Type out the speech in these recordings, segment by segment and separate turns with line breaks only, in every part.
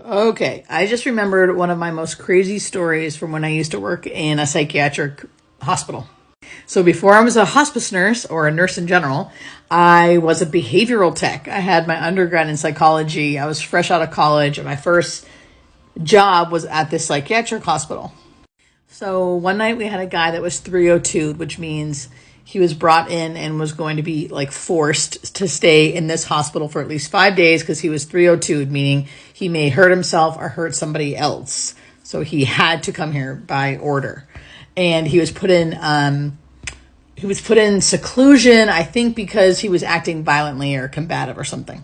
Okay, I just remembered one of my most crazy stories from when I used to work in a psychiatric hospital. So before I was a hospice nurse or a nurse in general, I was a behavioral tech. I had my undergrad in psychology. I was fresh out of college, and my first job was at this psychiatric hospital. So one night we had a guy that was 302, which means he was brought in and was going to be like forced to stay in this hospital for at least 5 days because he was 302, meaning he may hurt himself or hurt somebody else. So he had to come here by order. And he was put in seclusion, I think because he was acting violently or combative or something.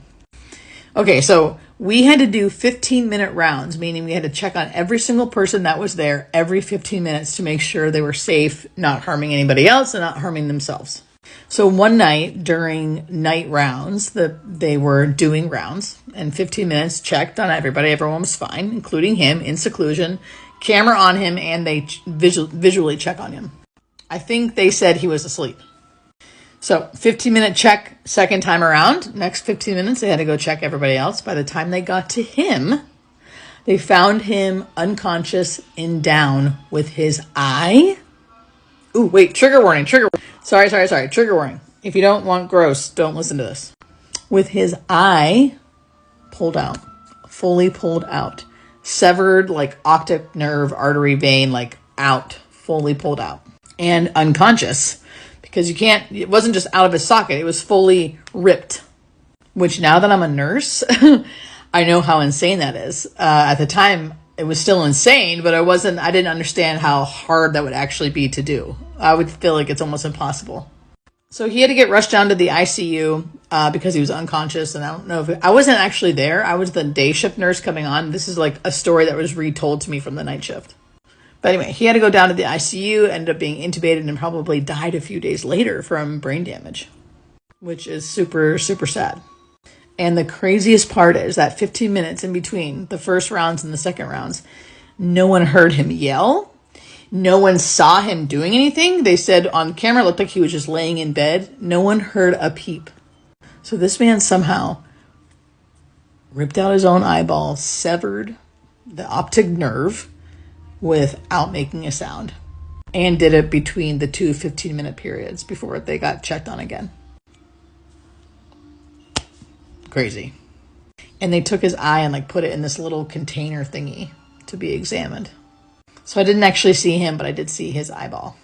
Okay, so we had to do 15-minute rounds, meaning we had to check on every single person that was there every 15 minutes to make sure they were safe, not harming anybody else and not harming themselves. So one night during night rounds, they were doing rounds, and 15 minutes checked on everybody. Everyone was fine, including him in seclusion, camera on him, and they visually check on him. I think they said he was asleep. So 15-minute check, second time around. Next 15 minutes, they had to go check everybody else. By the time they got to him, they found him unconscious and down with his eye. Ooh, wait, trigger warning. Sorry. Trigger warning. If you don't want gross, don't listen to this. With his eye pulled out, fully pulled out. Severed, like optic nerve, artery, vein, like out, fully pulled out. And unconscious. Because it wasn't just out of his socket, it was fully ripped. Which now that I'm a nurse, I know how insane that is. At the time, it was still insane, but I didn't understand how hard that would actually be to do. I would feel like it's almost impossible. So he had to get rushed down to the ICU because he was unconscious. And I don't know I wasn't actually there. I was the day shift nurse coming on. This is like a story that was retold to me from the night shift. But anyway, he had to go down to the ICU, ended up being intubated, and probably died a few days later from brain damage, which is super, super sad. And the craziest part is that 15 minutes in between the first rounds and the second rounds, no one heard him yell. No one saw him doing anything. They said on camera it looked like he was just laying in bed. No one heard a peep. So this man somehow ripped out his own eyeball, severed the optic nerve, without making a sound, and did it between the two 15-minute periods before they got checked on again. Crazy. And they took his eye and put it in this little container thingy to be examined. So I didn't actually see him, but I did see his eyeball.